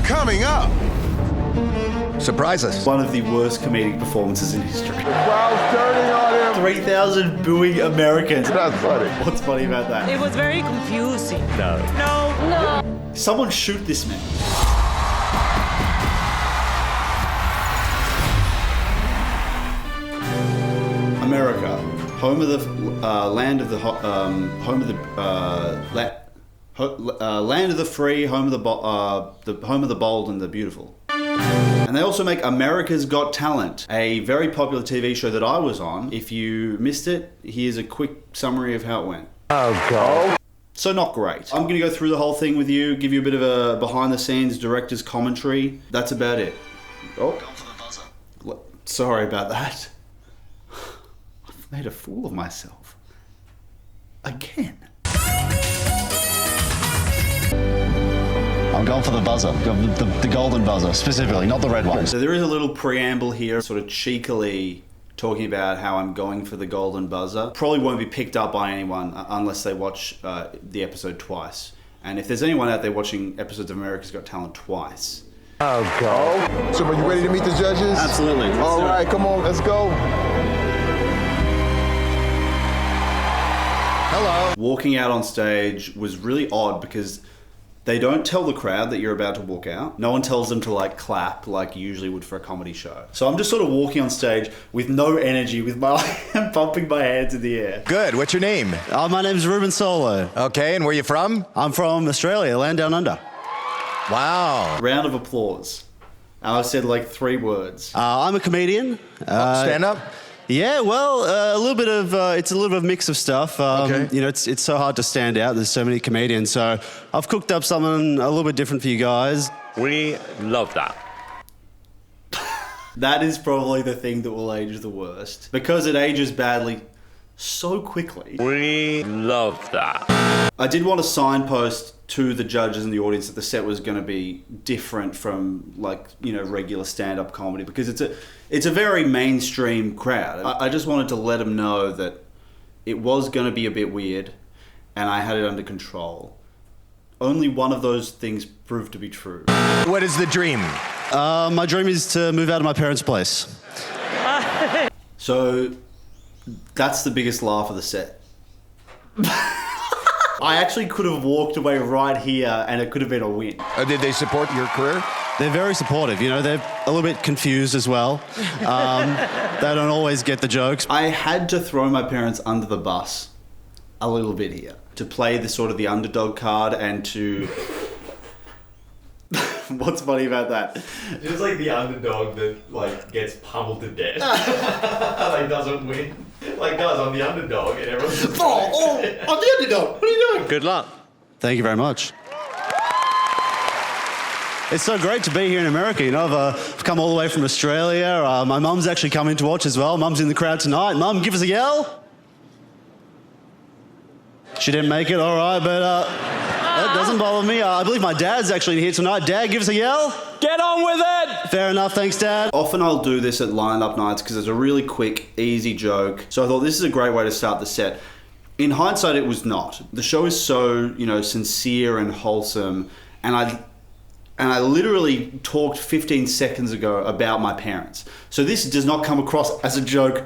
Coming up. Surprise us. One of the worst comedic performances in history. The crowd's turning on him. 3,000 booing Americans. That's funny. What's funny about that? It was very confusing. No. No. Someone shoot this man. America, home of the land of the home of the land of the free, home of the home of the bold and the beautiful. And they also make America's Got Talent, a very popular TV show that I was on. If you missed it, here's a quick summary of how it went. Oh, God. So not great. I'm going to go through the whole thing with you, give you a bit of a behind-the-scenes director's commentary. That's about it. Oh, sorry about that. I've made a fool of myself. Again. I'm going for the buzzer, the golden buzzer specifically, not the red one. So there is a little preamble here, sort of cheekily talking about how I'm going for the golden buzzer. Probably won't be picked up by anyone unless they watch the episode twice. And if there's anyone out there watching episodes of America's Got Talent twice. Oh, God. So are you ready to meet the judges? Absolutely. All right, come on, let's go. Hello. Walking out on stage was really odd because they don't tell the crowd that you're about to walk out. No one tells them to like clap like you usually would for a comedy show. So I'm just sort of walking on stage with no energy, with my pumping my hands in the air. Good. What's your name? My name's Ruben Solo. Okay, and where you from? I'm from Australia, land down under. Wow. Round of applause. And I said like 3 words. I'm a comedian. Stand up? Yeah, well, a little bit of it's a little bit of a mix of stuff. Okay. You know, it's so hard to stand out. There's so many comedians, so I've cooked up something a little bit different for you guys. We love that. That is probably the thing that will age the worst because it ages badly so quickly. We love that. I did want to signpost to the judges and the audience that the set was going to be different from like, you know, regular stand-up comedy because it's a very mainstream crowd. I just wanted to let them know that it was going to be a bit weird and I had it under control. Only one of those things proved to be true. What is the dream? My dream is to move out of my parents' place. So that's the biggest laugh of the set. I actually could have walked away right here and it could have been a win. Did they support your career? They're very supportive. You know, they're a little bit confused as well. They don't always get the jokes. I had to throw my parents under the bus a little bit here to play the sort of the underdog card and to... What's funny about that? Just like the underdog that like gets pummeled to death. Like doesn't win. Like guys, I'm the underdog and everyone's just I'm the underdog. What are you doing? Good luck. Thank you very much. It's so great to be here in America. You know, I've come all the way from Australia. My mum's actually coming to watch as well. Mum's in the crowd tonight. Mum, give us a yell. She didn't make it, all right, but that doesn't bother me. I believe my dad's actually here tonight. Dad, give us a yell. Get on with it! Fair enough, thanks, Dad. Often I'll do this at lineup nights because it's a really quick, easy joke. So I thought this is a great way to start the set. In hindsight, it was not. The show is so, you know, sincere and wholesome, and I literally talked 15 seconds ago about my parents. So this does not come across as a joke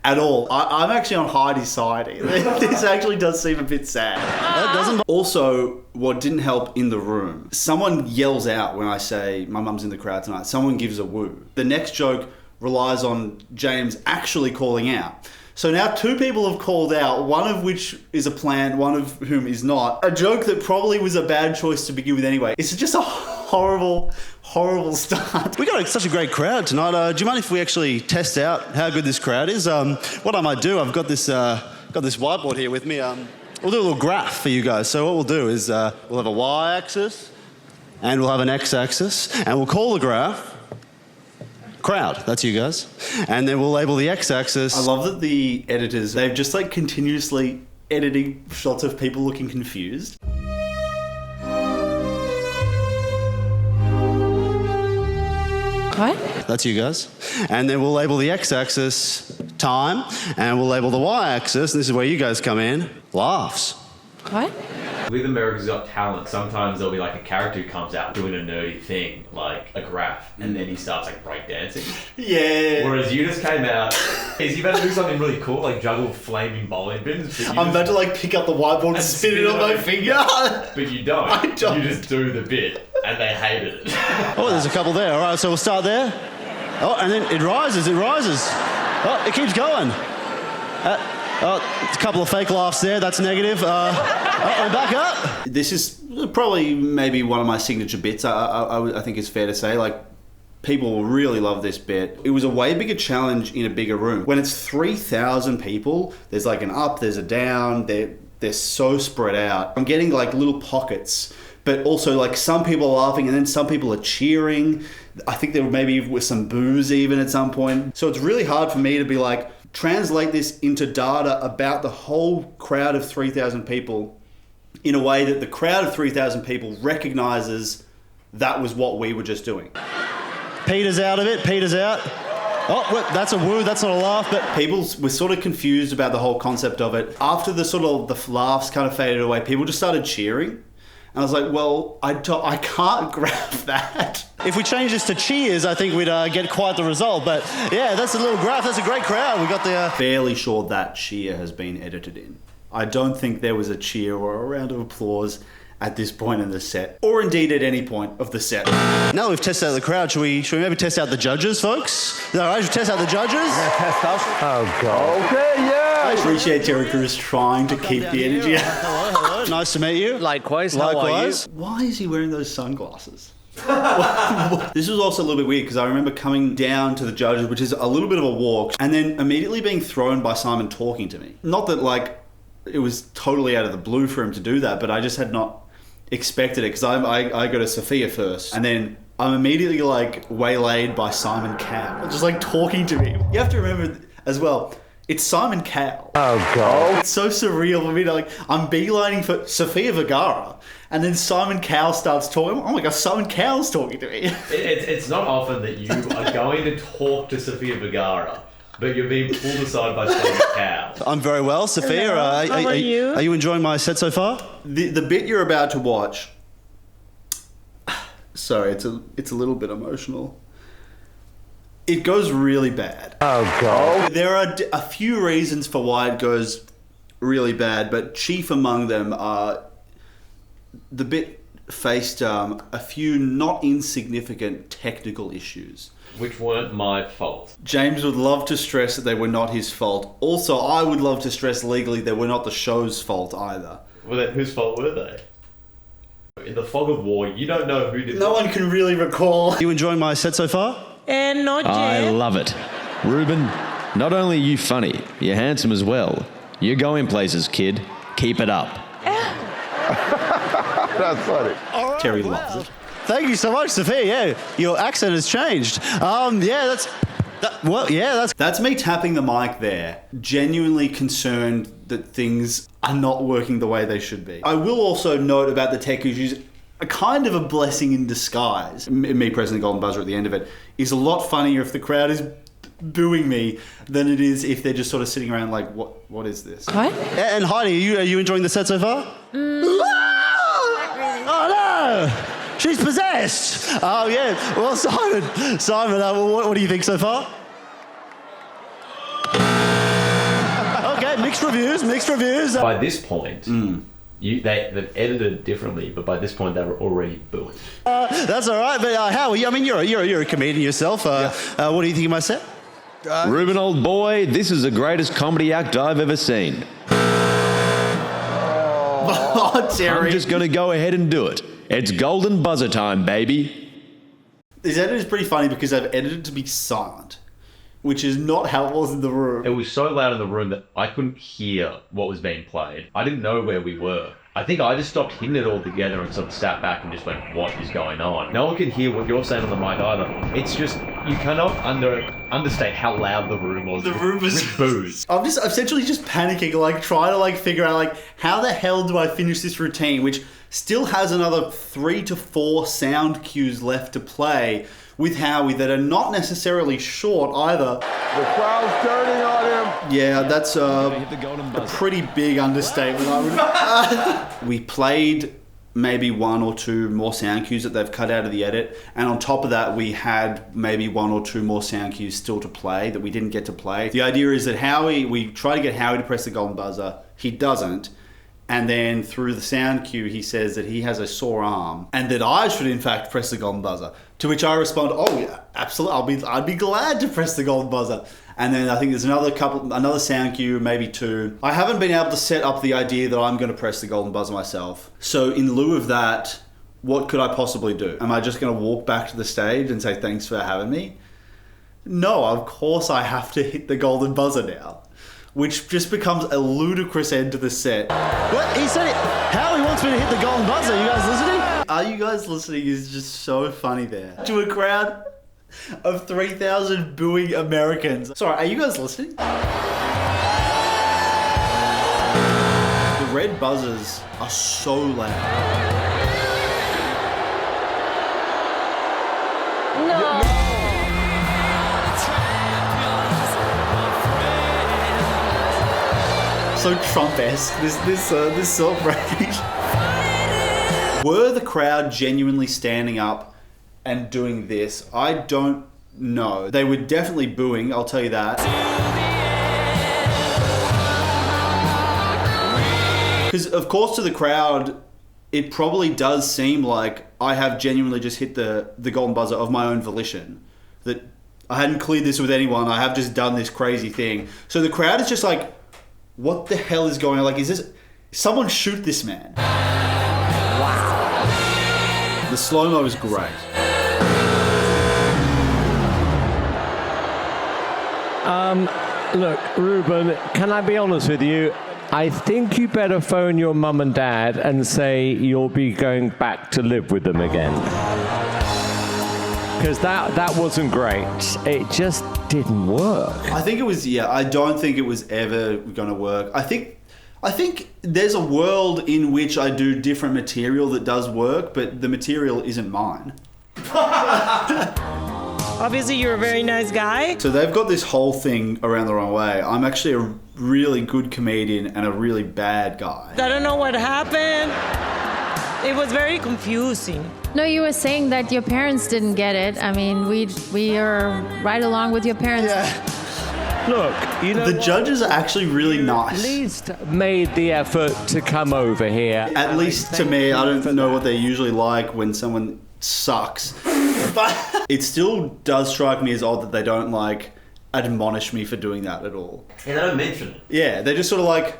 at all. I'm actually on Heidi's side. This actually does seem a bit sad. That doesn't Also, what didn't help in the room, someone yells out when I say my mum's in the crowd tonight. Someone gives a woo. The next joke relies on James actually calling out. So now 2 people have called out, one of which is a plan, one of whom is not. A joke that probably was a bad choice to begin with anyway. It's just a horrible, horrible start. We got such a great crowd tonight. Do you mind if we actually test out how good this crowd is? What I might do, I've got this whiteboard here with me. We'll do a little graph for you guys. So what we'll do is we'll have a y-axis and we'll have an x-axis and we'll call the graph crowd. That's you guys. And then we'll label the x-axis. I love that the editors, they've just like continuously editing shots of people looking confused. What? That's you guys. And then we'll label the x-axis time and we'll label the y-axis, and this is where you guys come in, laughs. What? With America's Got Talent, sometimes there'll be like a character who comes out doing a nerdy thing, like a graph, and then he starts like breakdancing. Yeah. Whereas you just came out, is you about to do something really cool, like juggle flaming bowling pins? But I'm about to like pick up the whiteboard and spin it on my finger. But you don't. I don't. You just do the bit, and they hated it. Oh, there's a couple there. All right, so we'll start there. Oh, and then it rises. Oh, it keeps going. A couple of fake laughs there. That's negative. We're back up. This is probably maybe one of my signature bits. I think it's fair to say, like, people really love this bit. It was a way bigger challenge in a bigger room. When it's 3,000 people, there's like an up, there's a down. They're so spread out. I'm getting like little pockets, but also like some people are laughing and then some people are cheering. I think there maybe was some boos even at some point. So it's really hard for me to be like, translate this into data about the whole crowd of 3,000 people in a way that the crowd of 3,000 people recognizes that was what we were just doing. Peter's out of it. Peter's out. Oh, well, that's a woo. That's not a laugh. But people were sort of confused about the whole concept of it. After the sort of the laughs kind of faded away, people just started cheering. And I was like, well, I can't graph that. If we change this to cheers, I think we'd get quite the result. But yeah, that's a little graph. That's a great crowd. We got the... Fairly sure that cheer has been edited in. I don't think there was a cheer or a round of applause at this point in the set, or indeed at any point of the set. Now that we've tested out the crowd, should we maybe test out the judges, folks? Is that all right? Should we test out the judges? Oh, God. Okay, yeah. I appreciate Terry Crews trying to keep the energy. Hello. Nice to meet you. Likewise, how are you? Why is he wearing those sunglasses? This was also a little bit weird because I remember coming down to the judges, which is a little bit of a walk, and then immediately being thrown by Simon talking to me. Not that like it was totally out of the blue for him to do that, but I just had not expected it because I go to Sophia first, and then I'm immediately like waylaid by Simon Cowell, just like talking to me. You have to remember as well, it's Simon Cowell. Oh, God. It's so surreal for me to like, I'm beelining for Sofia Vergara, and then Simon Cowell starts talking. Oh my God, Simon Cowell's talking to me. It's not often that you are going to talk to Sofia Vergara, but you're being pulled aside by Simon Cowell. I'm very well. Sophia, How are you? Are you enjoying my set so far? The bit you're about to watch, sorry, it's a little bit emotional. It goes really bad. Oh, God. There are a few reasons for why it goes really bad, but chief among them are the bit faced a few not insignificant technical issues. Which weren't my fault. James would love to stress that they were not his fault. Also, I would love to stress legally they were not the show's fault either. Well, then whose fault were they? In the fog of war, you don't know who did No one can really recall. Are you enjoying my set so far? And not I yet. love it. Ruben, not only are you funny, you're handsome as well. You're going places, kid. Keep it up. That's funny. Terry loves it. Thank you so much, Sophia. Yeah, your accent has changed. That's me tapping the mic there, genuinely concerned that things are not working the way they should be. I will also note about the tech issues, a kind of a blessing in disguise. Me pressing the golden buzzer at the end of it is a lot funnier if the crowd is booing me than it is if they're just sort of sitting around like, what is this? What? And Heidi, are you enjoying the set so far? Oh no! She's possessed! Oh yeah. Well, Simon, what do you think so far? Okay, mixed reviews. By this point, they've edited differently, but by this point they were already booing. That's all right. But how are you? I mean, you're a comedian yourself. What do you think of my set? Ruben, old boy, this is the greatest comedy act I've ever seen. Oh, Terry. I'm just going to go ahead and do it. It's golden buzzer time, baby. This edit is pretty funny because I've edited to be silent, which is not how it was in the room. It was so loud in the room that I couldn't hear what was being played. I didn't know where we were. I think I just stopped hitting it all together and sort of sat back and just went, what is going on? No one can hear what you're saying on the mic either. It's just, you cannot understate how loud the room was. The room was with booze. I'm essentially just panicking, like trying to like figure out like how the hell do I finish this routine, which still has another 3 to 4 sound cues left to play with Howie that are not necessarily short either. The crowd's turning on him. Yeah, that's Hit the golden a buzzer. pretty big understatement. We played maybe 1 or 2 more sound cues that they've cut out of the edit, and on top of that we had maybe 1 or 2 more sound cues still to play that we didn't get to play. The idea is that we try to get Howie to press the golden buzzer, he doesn't, and then through the sound cue he says that he has a sore arm and that I should in fact press the golden buzzer, to which I respond, oh yeah, absolutely, I'd be glad to press the golden buzzer. And then I think there's another sound cue, maybe 2. I haven't been able to set up the idea that I'm going to press the golden buzzer myself. So in lieu of that, what could I possibly do? Am I just going to walk back to the stage and say thanks for having me? No, of course I have to hit the golden buzzer now, which just becomes a ludicrous end to the set. What? He said it. Howie wants me to hit the golden buzzer. You guys listening? Are you guys listening? Is just so funny there. To a crowd of 3,000 booing Americans. Sorry, are you guys listening? The red buzzers are so loud. No. So Trump-esque, this celebration. Were the crowd genuinely standing up and doing this? I don't know. They were definitely booing, I'll tell you that. Because of course to the crowd, it probably does seem like I have genuinely just hit the golden buzzer of my own volition. That I hadn't cleared this with anyone, I have just done this crazy thing. So the crowd is just like, what the hell is going on? Like, is this... Someone shoot this man. Wow. The slow-mo is great. Look, Ruben, can I be honest with you? I think you better phone your mum and dad and say you'll be going back to live with them again. Because that wasn't great. It just didn't work. I think it was, I don't think it was ever going to work. I think there's a world in which I do different material that does work, but the material isn't mine. Obviously, you're a very nice guy. So they've got this whole thing around the wrong way. I'm actually a really good comedian and a really bad guy. I don't know what happened. It was very confusing. No, you were saying that your parents didn't get it. I mean, we are right along with your parents. Look, you know The judges are actually really at nice. least made the effort to come over here. At least to me, I don't know what they're usually like when someone sucks. But it still does strike me as odd that they don't like admonish me for doing that at all. Yeah, they don't mention it. Yeah, they're just sort of like,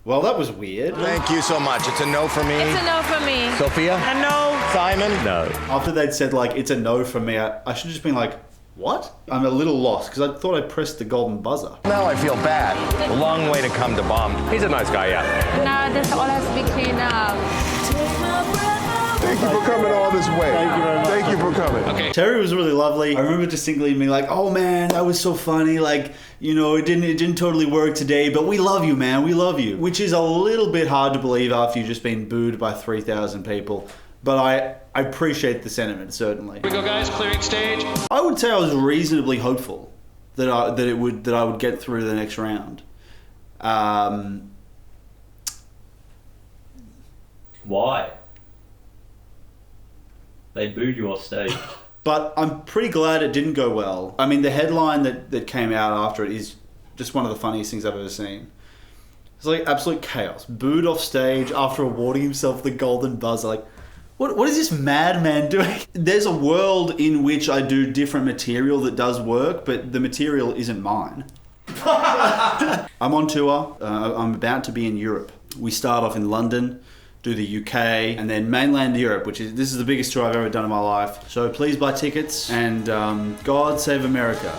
well, that was weird. Thank you so much. It's a no for me. It's a no for me. Sophia? I know. Simon? No. After they'd said like, it's a no for me, I should have just been like, what? I'm a little lost because I thought I pressed the golden buzzer. Now I feel bad. A long way to come to bomb. He's a nice guy, yeah. No, this all has to be cleaned up. Thank you for coming all this way. Thank you very much. Thank you for coming. Okay. Terry was really lovely. I remember distinctly being like, oh man, that was so funny. Like, you know, it didn't totally work today, but we love you, man. We love you. Which is a little bit hard to believe after you've just been booed by 3,000 people. But I appreciate the sentiment, certainly. We go, guys, clearing stage. I would say I was reasonably hopeful that I would get through the next round. Why? They booed you off stage. But I'm pretty glad it didn't go well. I mean, the headline that came out after it is just one of the funniest things I've ever seen. It's like absolute chaos. Booed off stage after awarding himself the golden buzzer. Like, what is this madman doing? There's a world in which I do different material that does work, but the material isn't mine. I'm on tour. I'm about to be in Europe. We start off in London, do the UK, and then mainland Europe, this is the biggest tour I've ever done in my life. So please buy tickets, and God save America.